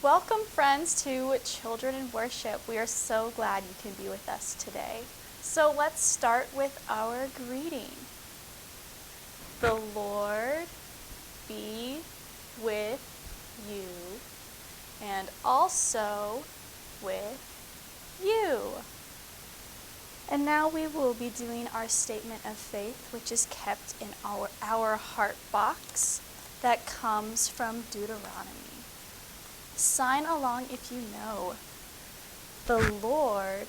Welcome, friends, to Children in Worship. We are so glad you can be with us today. So let's start with our greeting. The Lord be with you and also with you. And now we will be doing our statement of faith, which is kept in our heart box that comes from Deuteronomy. Sign along if you know. The Lord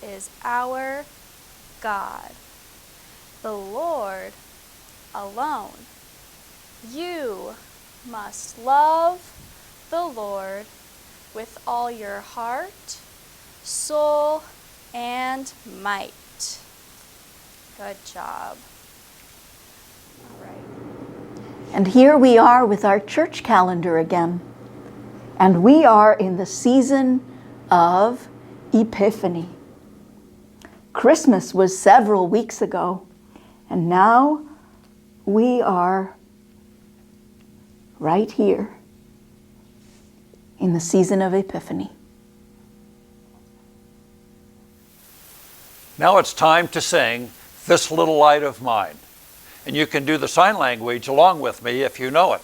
is our God. The Lord alone. You must love the Lord with all your heart, soul, and might. Good job. All right. And here we are with our church calendar again. And we are in the season of Epiphany. Christmas was several weeks ago, and now we are right here in the season of Epiphany. Now it's time to sing This Little Light of Mine. And you can do the sign language along with me if you know it.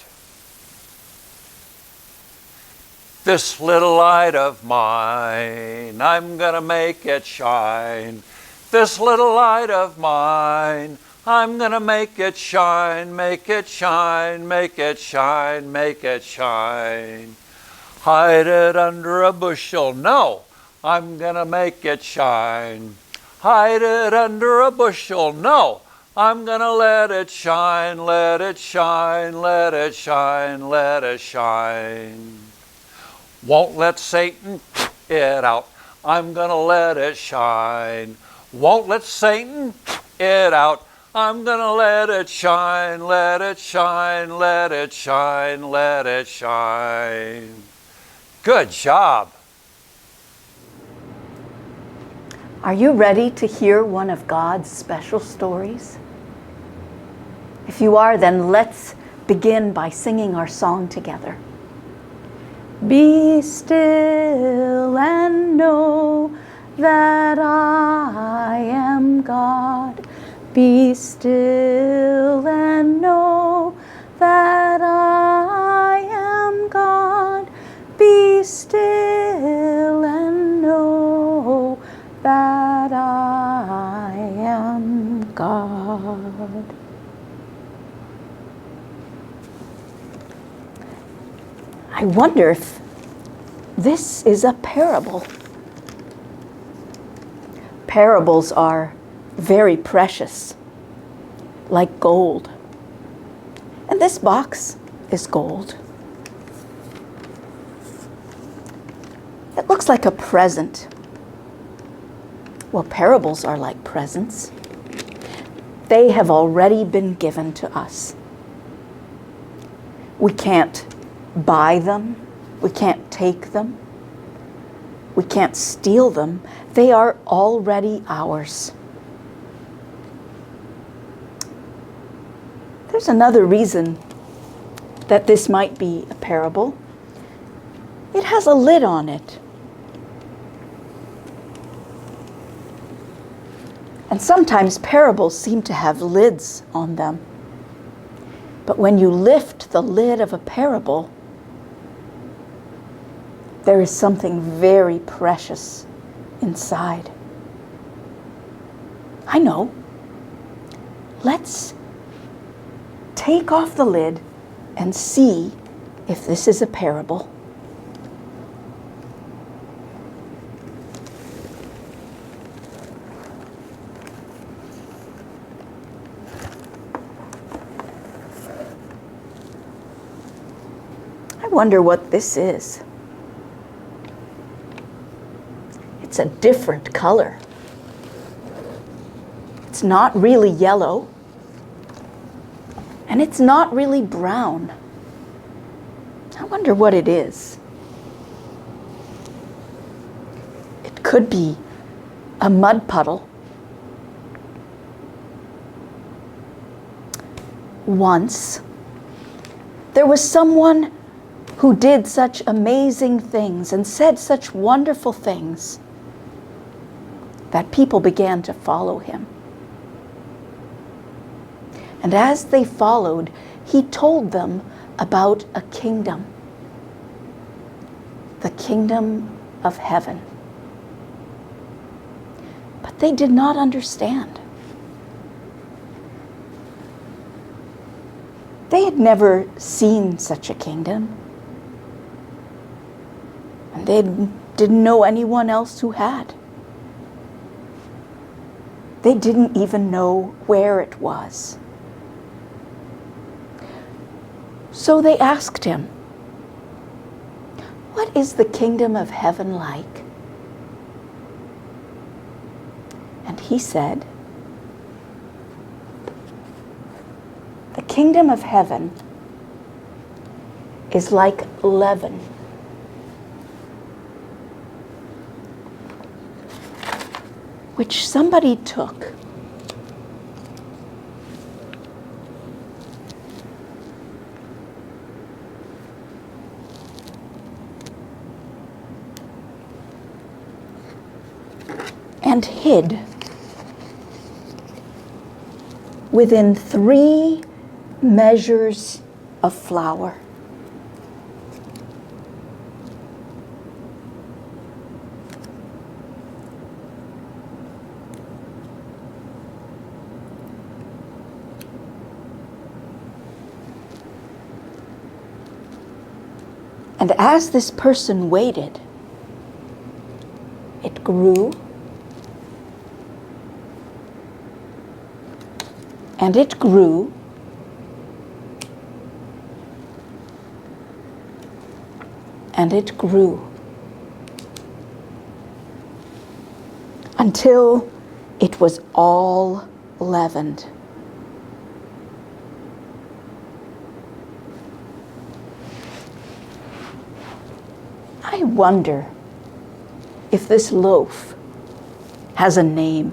This little light of mine, I'm gonna make it shine. This little light of mine, I'm gonna make it shine, make it shine, make it shine, make it shine. Hide it under a bushel, no, I'm gonna make it shine. Hide it under a bushel, no, I'm gonna let it shine, let it shine, let it shine, let it shine. Won't let Satan it out. I'm gonna let it shine. Won't let Satan it out. I'm gonna let it shine, let it shine, let it shine, let it shine. Good job. Are you ready to hear one of God's special stories? If you are, then let's begin by singing our song together. Be still and know that I am God. Be still and know that I am God. Be still and know that I am God. I wonder if this is a parable. Parables are very precious, like gold. And this box is gold. It looks like a present. Well, parables are like presents. They have already been given to us. We can't buy them. We can't take them. We can't steal them. They are already ours. There's another reason that this might be a parable. It has a lid on it. And sometimes parables seem to have lids on them. But when you lift the lid of a parable, there is something very precious inside. I know. Let's take off the lid and see if this is a parable. I wonder what this is. It's a different color. It's not really yellow, and it's not really brown. I wonder what it is. It could be a mud puddle. Once, there was someone who did such amazing things and said such wonderful things that people began to follow him. And as they followed, he told them about a kingdom, the kingdom of heaven. But they did not understand. They had never seen such a kingdom. And they didn't know anyone else who had. They didn't even know where it was. So they asked him, "What is the kingdom of heaven like?" And he said, "The kingdom of heaven is like leaven, which somebody took and hid within 3 measures of flour. And as this person waited, it grew and it grew and it grew until it was all leavened. I wonder if this loaf has a name.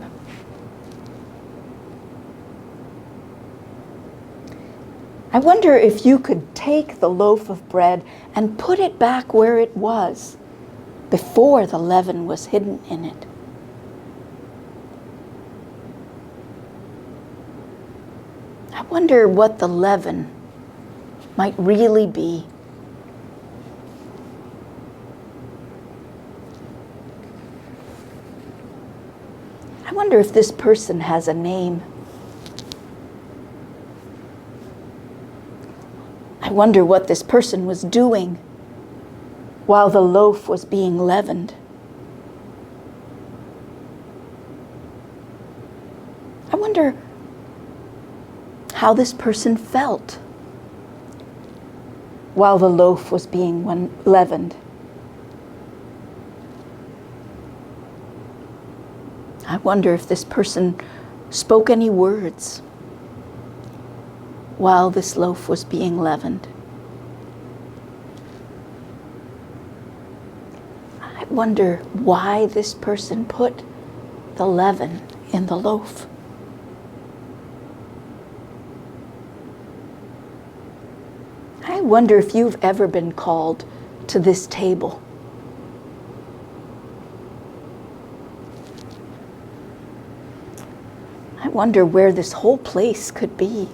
I wonder if you could take the loaf of bread and put it back where it was before the leaven was hidden in it. I wonder what the leaven might really be. I wonder if this person has a name. I wonder what this person was doing while the loaf was being leavened. I wonder how this person felt while the loaf was being leavened. I wonder if this person spoke any words while this loaf was being leavened. I wonder why this person put the leaven in the loaf. I wonder if you've ever been called to this table. I wonder where this whole place could be.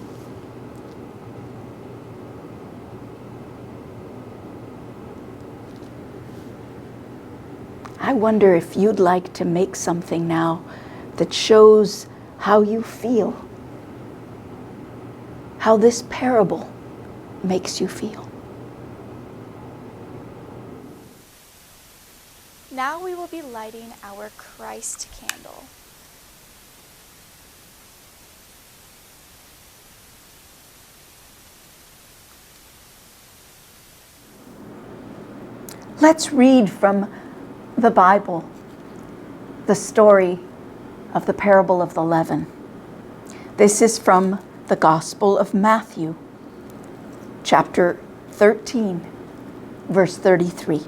I wonder if you'd like to make something now that shows how you feel, how this parable makes you feel. Now we will be lighting our Christ candle. Let's read from the Bible the story of the parable of the leaven. This is from the Gospel of Matthew, chapter 13, verse 33.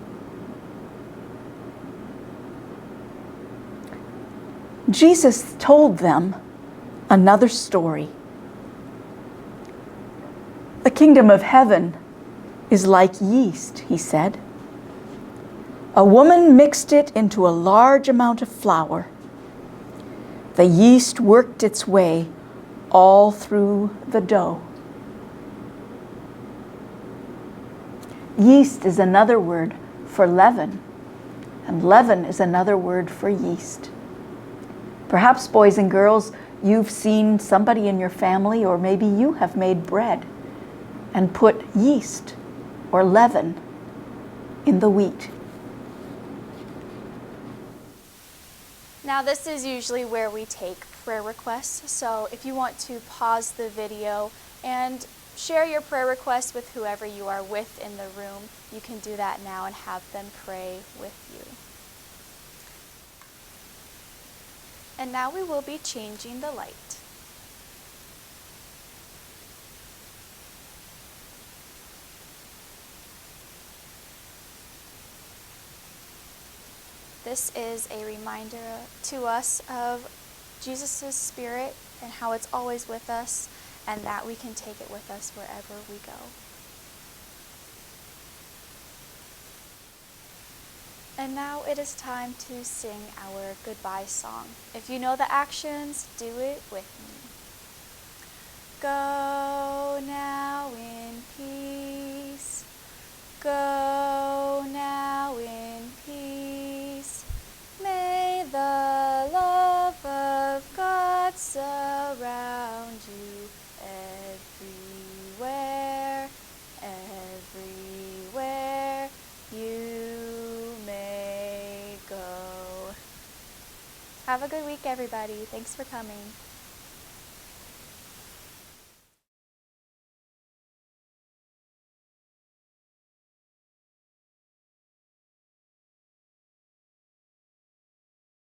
Jesus told them another story. The kingdom of heaven is like yeast, he said. A woman mixed it into a large amount of flour. The yeast worked its way all through the dough. Yeast is another word for leaven, and leaven is another word for yeast. Perhaps, boys and girls, you've seen somebody in your family, or maybe you have made bread and put yeast or leaven in the wheat. Now this is usually where we take prayer requests, so if you want to pause the video and share your prayer requests with whoever you are with in the room, you can do that now and have them pray with you. And now we will be changing the light. This is a reminder to us of Jesus' Spirit and how it's always with us, and that we can take it with us wherever we go. And now it is time to sing our goodbye song. If you know the actions, do it with me. Go now in peace. Go now in peace. May the love of God surround you everywhere, everywhere you may go. Have a good week, everybody. Thanks for coming.